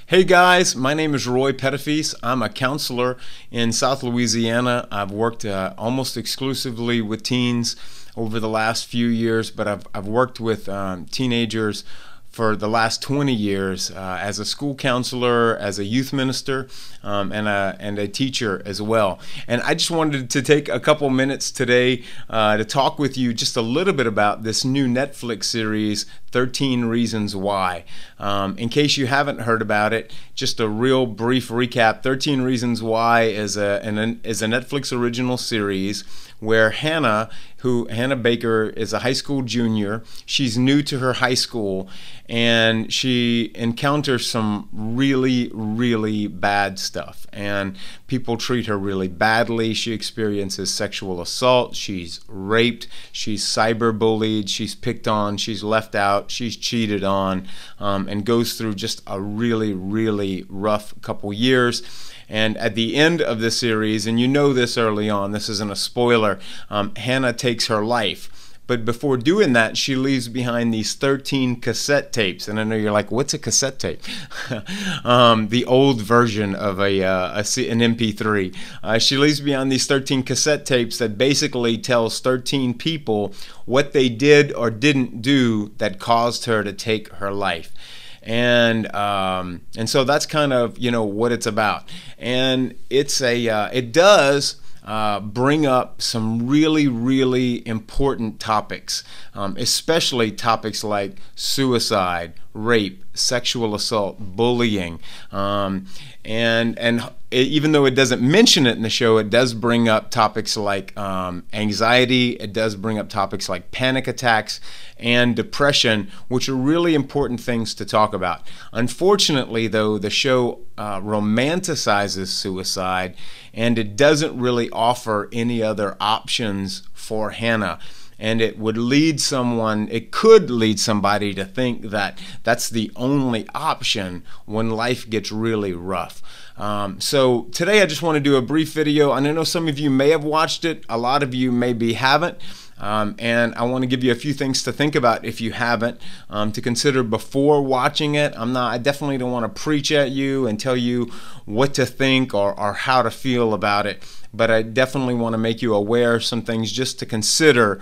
Hey guys, my name is Roy Pettifees. I'm a counselor in South Louisiana. I've worked almost exclusively with teens over the last few years, but I've worked with teenagers for the last 20 years as a school counselor, as a youth minister, and a teacher as well. And I just wanted to take a couple minutes today to talk with you just a little bit about this new Netflix series, 13 Reasons Why. In case you haven't heard about it, just a real brief recap. 13 Reasons Why is a Netflix original series where Hannah Baker is a high school junior. She's new to her high school and she encounters some really bad stuff, and people treat her really badly. She experiences sexual assault, she's raped, she's cyberbullied, she's picked on, she's left out, she's cheated on, and goes through just a really rough couple years. And at the end of the series, and you know this early on, this isn't a spoiler, Hannah takes her life. But before doing that, she leaves behind these 13 cassette tapes. And I know you're like, what's a cassette tape? The old version of an MP3. She leaves behind these 13 cassette tapes that basically tells 13 people what they did or didn't do that caused her to take her life. And so that's kind of, you know, what it's about. And it's it does bring up some really important topics, especially topics like suicide, rape, sexual assault, bullying, and even though it doesn't mention it in the show, it does bring up topics like anxiety. It does bring up topics like panic attacks and depression, which are really important things to talk about. Unfortunately, though, the show romanticizes suicide, and it doesn't really offer any other options for Hannah. And it could lead somebody to think that that's the only option when life gets really rough. So today I just want to do a brief video, and I know some of you may have watched it, a lot of you maybe haven't. And I want to give you a few things to think about if you haven't, to consider before watching it. I definitely don't want to preach at you and tell you what to think or how to feel about it, but I definitely want to make you aware of some things just to consider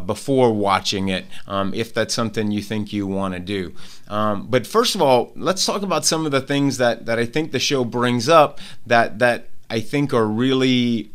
before watching it, if that's something you think you want to do. But first of all, let's talk about some of the things that I think the show brings up that I think are really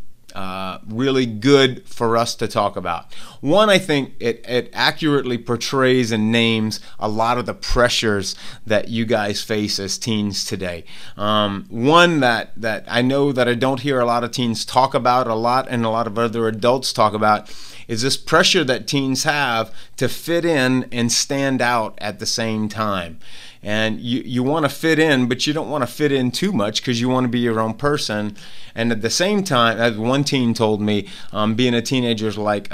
good for us to talk about. One, I think it accurately portrays and names a lot of the pressures that you guys face as teens today. One that I know that I don't hear a lot of teens talk about a lot, and a lot of other adults talk about, is this pressure that teens have to fit in and stand out at the same time. And you want to fit in, but you don't want to fit in too much because you want to be your own person. And at the same time, as one teen told me, being a teenager is like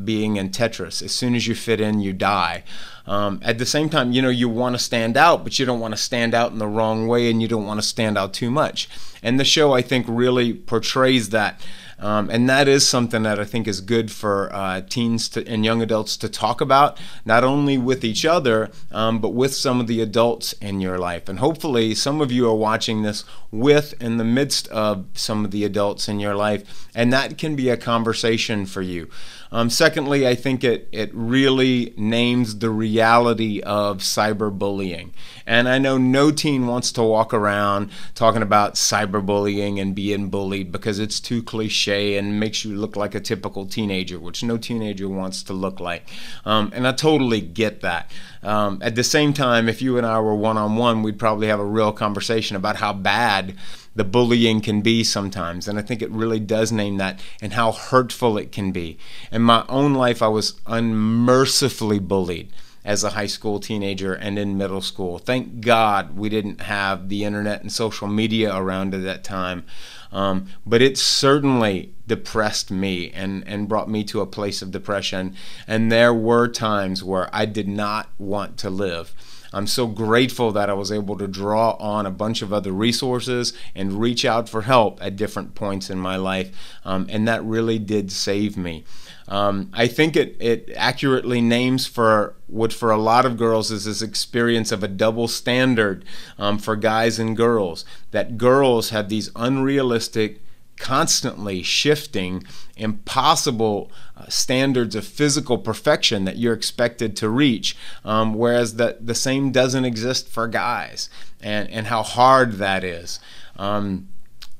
being in Tetris. As soon as you fit in, you die. At the same time, you know, you want to stand out, but you don't want to stand out in the wrong way, and you don't want to stand out too much. And the show, I think, really portrays that. And that is something that I think is good for teens and young adults to talk about, not only with each other, but with some of the adults in your life. And hopefully some of you are watching this in the midst of some of the adults in your life, and that can be a conversation for you. Secondly, I think it really names the reality of cyberbullying. And I know no teen wants to walk around talking about cyberbullying and being bullied because it's too cliche and makes you look like a typical teenager, which no teenager wants to look like. And I totally get that. At the same time, if you and I were one-on-one, we'd probably have a real conversation about how bad the bullying can be sometimes, and I think it really does name that, and how hurtful it can be. In my own life, I was unmercifully bullied as a high school teenager and in middle school. Thank God we didn't have the internet and social media around at that time, but it certainly depressed me and brought me to a place of depression, and there were times where I did not want to live. I'm so grateful that I was able to draw on a bunch of other resources and reach out for help at different points in my life, and that really did save me. I think it accurately names for what for a lot of girls is this experience of a double standard for guys and girls, that girls have these unrealistic, constantly shifting, impossible standards of physical perfection that you're expected to reach, whereas the same doesn't exist for guys, and how hard that is.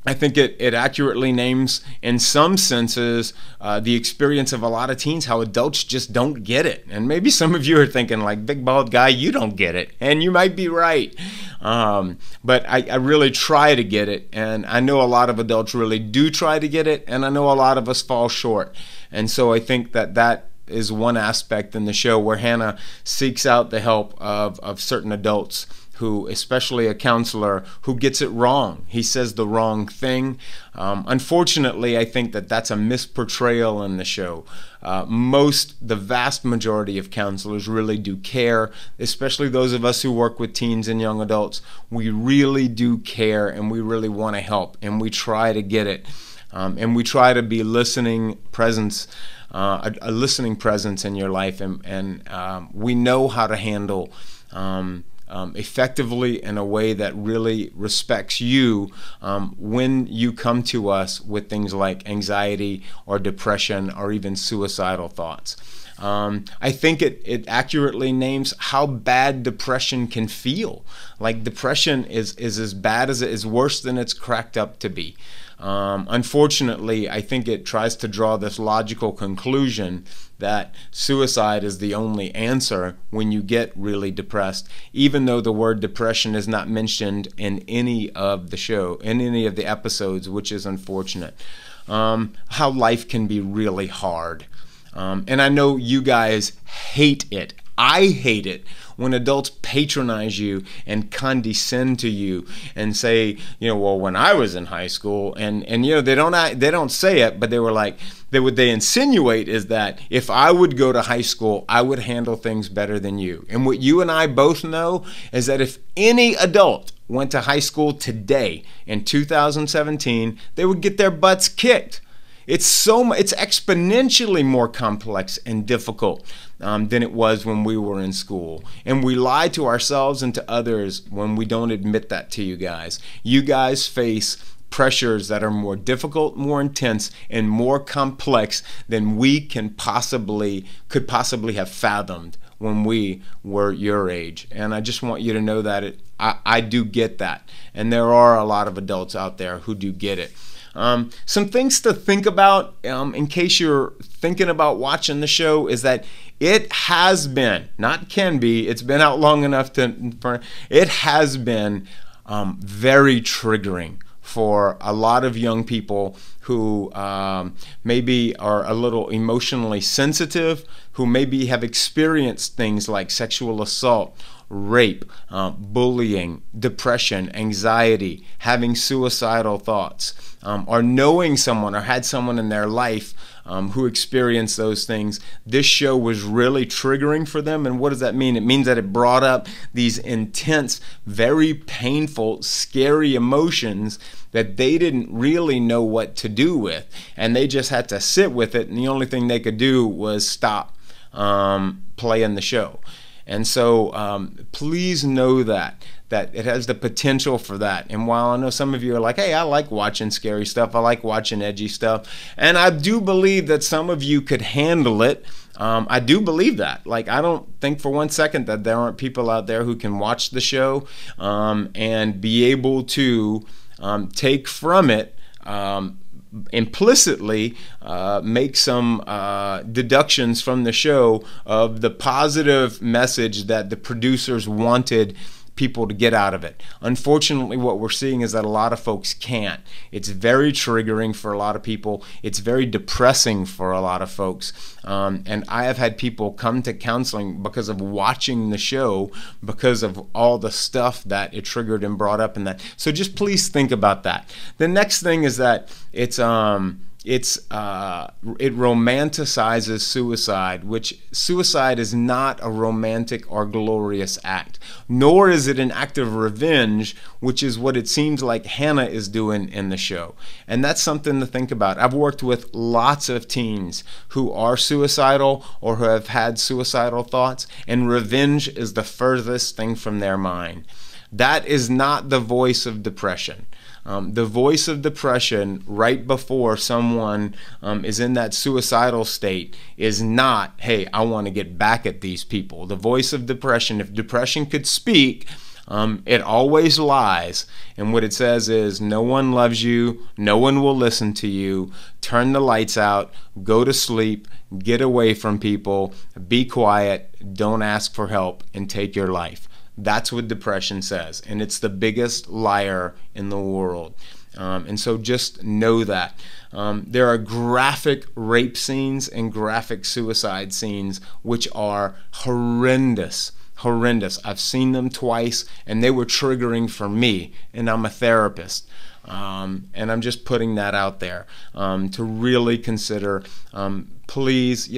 I think it accurately names, in some senses, the experience of a lot of teens, how adults just don't get it. And maybe some of you are thinking, like, big bald guy, you don't get it. And you might be right. But I really try to get it. And I know a lot of adults really do try to get it. And I know a lot of us fall short. And so I think that is one aspect in the show where Hannah seeks out the help of certain adults who, especially a counselor, who gets it wrong. He says the wrong thing. Unfortunately, I think that's a misportrayal in the show. The vast majority of counselors really do care, especially those of us who work with teens and young adults. We really do care, and we really want to help, and we try to get it. And we try to be a listening presence in your life, and we know how to handle effectively in a way that really respects you when you come to us with things like anxiety or depression or even suicidal thoughts. I think it accurately names how bad depression can feel. Like, depression is as bad as it is, worse than it's cracked up to be. Unfortunately, I think it tries to draw this logical conclusion that suicide is the only answer when you get really depressed, even though the word depression is not mentioned in any of the show, in any of the episodes, which is unfortunate. How life can be really hard. And I know you guys hate it. I hate it when adults patronize you and condescend to you and say, well, when I was in high school, and they don't say it, but they insinuate is that if I would go to high school, I would handle things better than you. And what you and I both know is that if any adult went to high school today in 2017, they would get their butts kicked. It's exponentially more complex and difficult than it was when we were in school. And we lie to ourselves and to others when we don't admit that to you guys. You guys face pressures that are more difficult, more intense, and more complex than we could possibly have fathomed when we were your age. And I just want you to know that I do get that. And there are a lot of adults out there who do get it. Some things to think about in case you're thinking about watching the show is that it has been, not can be, it's been out long enough it has been very triggering for a lot of young people who maybe are a little emotionally sensitive, who maybe have experienced things like sexual assault, rape, bullying, depression, anxiety, having suicidal thoughts, or knowing someone or had someone in their life who experienced those things. This show was really triggering for them. And what does that mean? It means that it brought up these intense, very painful, scary emotions that they didn't really know what to do with. And they just had to sit with it. And the only thing they could do was stop playing the show. And so please know that it has the potential for that. And while I know some of you are like, hey, I like watching scary stuff, I like watching edgy stuff, and I do believe that some of you could handle it. I do believe that. Like, I don't think for one second that there aren't people out there who can watch the show and be able to take from it implicitly make some deductions from the show of the positive message that the producers wanted people to get out of it. Unfortunately, what we're seeing is that a lot of folks can't. It's very triggering for a lot of people. It's very depressing for a lot of folks. And I have had people come to counseling because of watching the show, because of all the stuff that it triggered and brought up in that. So just please think about that. The next thing is that it's it romanticizes suicide, which suicide is not a romantic or glorious act, nor is it an act of revenge, which is what it seems like Hannah is doing in the show. And that's something to think about. I've worked with lots of teens who are suicidal or who have had suicidal thoughts, and revenge is the furthest thing from their mind. That is not the voice of depression. The voice of depression right before someone is in that suicidal state is not, hey, I want to get back at these people. The voice of depression, if depression could speak, it always lies. And what it says is, no one loves you, no one will listen to you, turn the lights out, go to sleep, get away from people, be quiet, don't ask for help, and take your life. That's what depression says, and it's the biggest liar in the world. And so just know that. There are graphic rape scenes and graphic suicide scenes which are horrendous. Horrendous. I've seen them twice, and they were triggering for me, and I'm a therapist. And I'm just putting that out there to really consider. Please,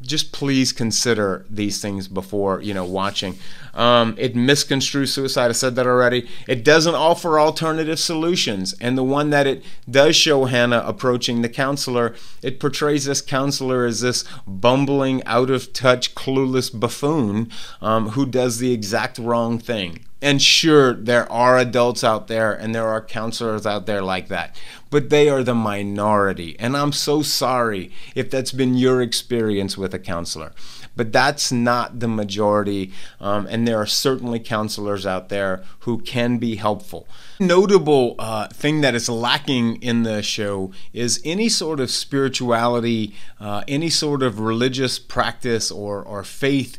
just please consider these things before, watching. It misconstrues suicide. I said that already. It doesn't offer alternative solutions. And the one that it does show Hannah approaching the counselor, it portrays this counselor as this bumbling, out-of-touch, clueless buffoon who does the exact wrong thing. And sure, there are adults out there and there are counselors out there like that, but they are the minority. And I'm so sorry if that's been your experience with a counselor, but that's not the majority. And there are certainly counselors out there who can be helpful. Notable thing that is lacking in the show is any sort of spirituality, any sort of religious practice or faith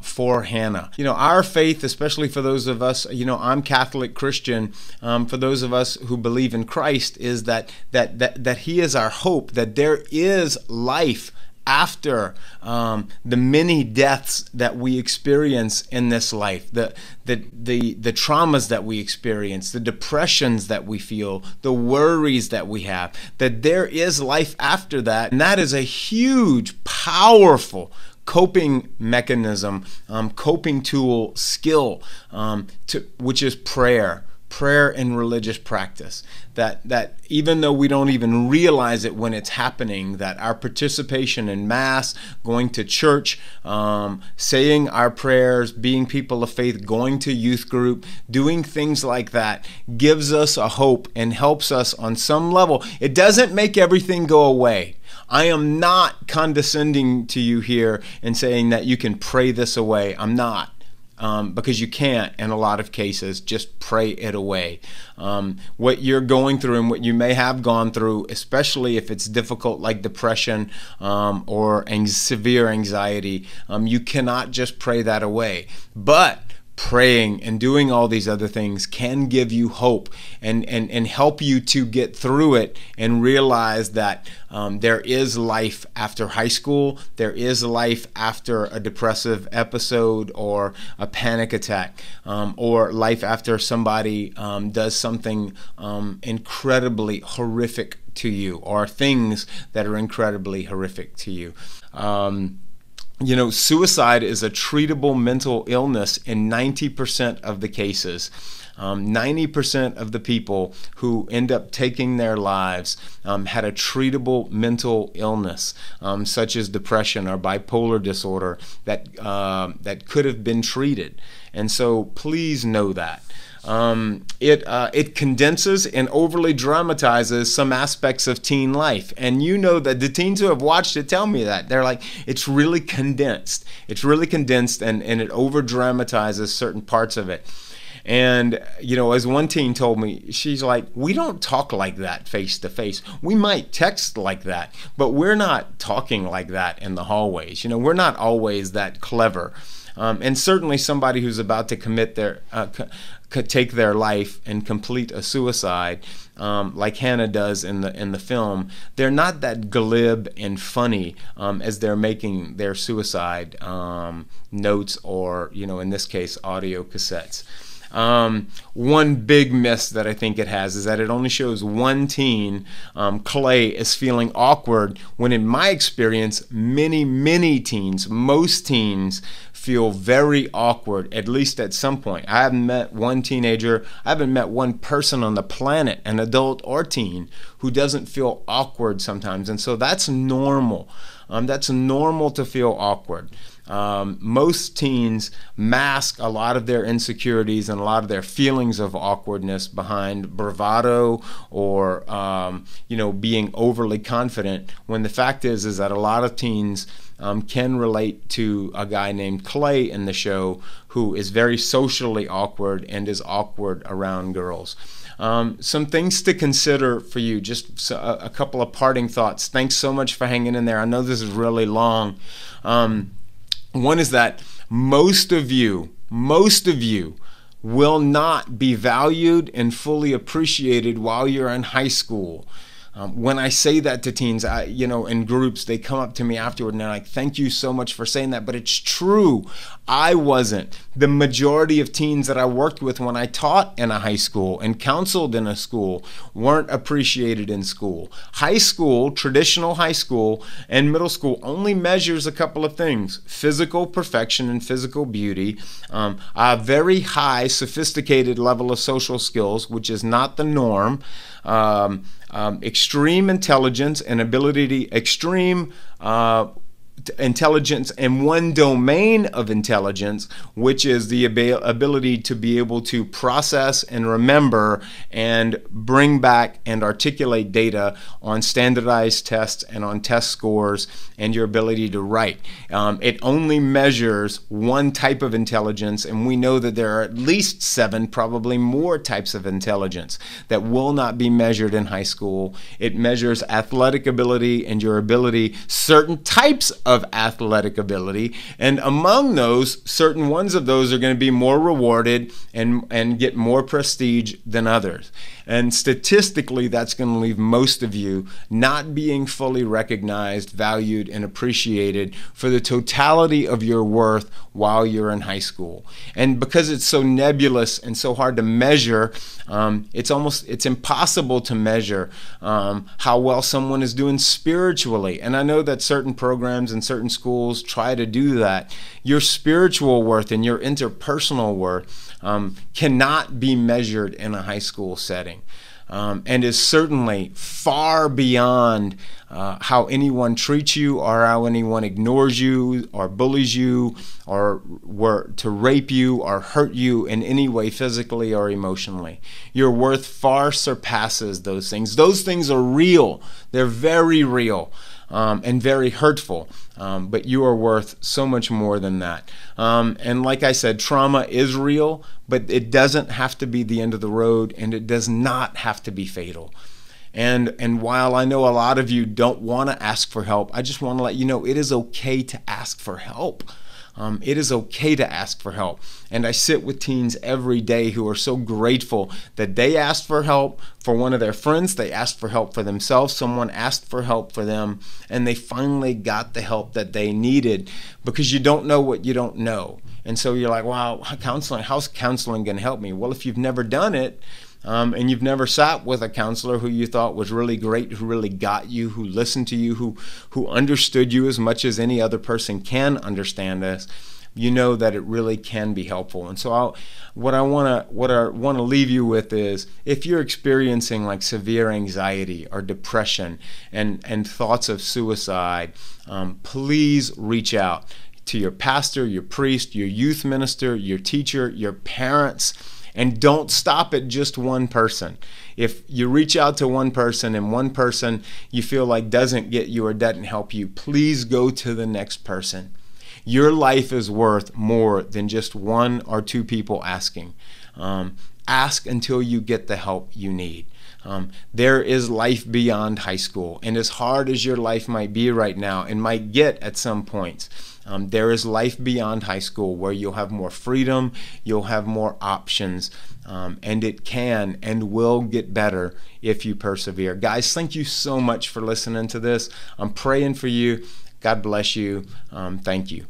for Hannah. Our faith, especially for those of us, I'm Catholic Christian, for those of us who believe in Christ, is that He is our hope, that there is life after the many deaths that we experience in this life, the traumas that we experience, the depressions that we feel, the worries that we have, that there is life after that. And that is a huge, powerful coping mechanism, coping tool, skill, which is prayer and religious practice. That even though we don't even realize it when it's happening, that our participation in Mass, going to church, saying our prayers, being people of faith, going to youth group, doing things like that gives us a hope and helps us on some level. It doesn't make everything go away. I am not condescending to you here and saying that you can pray this away. I'm not. Because you can't, in a lot of cases, just pray it away. What you're going through and what you may have gone through, especially if it's difficult like depression or severe anxiety, you cannot just pray that away. But praying and doing all these other things can give you hope and help you to get through it and realize that there is life after high school, there is life after a depressive episode or a panic attack, or life after somebody does something incredibly horrific to you, or things that are incredibly horrific to you. Suicide is a treatable mental illness in 90% of the cases. 90% of the people who end up taking their lives had a treatable mental illness, such as depression or bipolar disorder, that could have been treated. And so please know that. It condenses and overly dramatizes some aspects of teen life. And that the teens who have watched it tell me that. They're like, it's really condensed. It's really condensed and it over dramatizes certain parts of it. And, as one teen told me, she's like, we don't talk like that face to face. We might text like that, but we're not talking like that in the hallways. We're not always that clever. And certainly somebody who's about to take their life and complete a suicide, like Hannah does in the film, they're not that glib and funny as they're making their suicide notes or, in this case, audio cassettes. One big miss that I think it has is that it only shows one teen, Clay, is feeling awkward, when in my experience, many teens, most teens, feel very awkward, at least at some point. I haven't met one teenager, I haven't met one person on the planet, an adult or teen, who doesn't feel awkward sometimes. And so that's normal. That's normal to feel awkward. Most teens mask a lot of their insecurities and a lot of their feelings of awkwardness behind bravado or being overly confident, when the fact is that a lot of teens can relate to a guy named Clay in the show, who is very socially awkward and is awkward around girls. Some things to consider for you, just a couple of parting thoughts. Thanks so much for hanging in there. I know this is really long. One is that most of you will not be valued and fully appreciated while you're in high school. When I say that to teens, in groups, they come up to me afterward and they're like, "Thank you so much for saying that." But it's true. I wasn't. The majority of teens that I worked with when I taught in a high school and counseled in a school weren't appreciated in school. High school, traditional high school, and middle school only measures a couple of things: physical perfection and physical beauty, a very high, sophisticated level of social skills, which is not the norm, extreme intelligence and extreme intelligence in one domain of intelligence, which is the ability to be able to process and remember and bring back and articulate data on standardized tests and on test scores, and your ability to write. It only measures one type of intelligence, and we know that there are at least 7, probably more types of intelligence that will not be measured in high school. It measures athletic ability and your ability, certain types of athletic ability, and among those, certain ones of those are going to be more rewarded and get more prestige than others. And statistically, that's going to leave most of you not being fully recognized, valued, and appreciated for the totality of your worth while you're in high school. And because it's so nebulous and so hard to measure, it's impossible to measure how well someone is doing spiritually. And I know that certain programs and certain schools try to do that. Your spiritual worth and your interpersonal worth cannot be measured in a high school setting, and is certainly far beyond how anyone treats you or how anyone ignores you or bullies you or were to rape you or hurt you in any way, physically or emotionally. Your worth far surpasses those things. Those things are real. They're very real. And very hurtful, but you are worth so much more than that. And like I said, trauma is real, but it doesn't have to be the end of the road, and it does not have to be fatal. And while I know a lot of you don't want to ask for help, I just want to let you know it is okay to ask for help. It is okay to ask for help. And I sit with teens every day who are so grateful that they asked for help for one of their friends, they asked for help for themselves, someone asked for help for them, and they finally got the help that they needed, because you don't know what you don't know. And so you're like, wow, how's counseling going to help me? Well, if you've never done it, and you've never sat with a counselor who you thought was really great, who really got you, who listened to you, who understood you as much as any other person can understand us, you know that it really can be helpful. And so what I want to leave you with is, if you're experiencing like severe anxiety or depression and thoughts of suicide, please reach out to your pastor, your priest, your youth minister, your teacher, your parents. And don't stop at just one person. If you reach out to one person and one person you feel like doesn't get you or doesn't help you, please go to the next person. Your life is worth more than just 1 or 2 people asking. Ask until you get the help you need. There is life beyond high school. And as hard as your life might be right now and might get at some points, there is life beyond high school where you'll have more freedom, you'll have more options, and it can and will get better if you persevere. Guys, thank you so much for listening to this. I'm praying for you. God bless you. Thank you.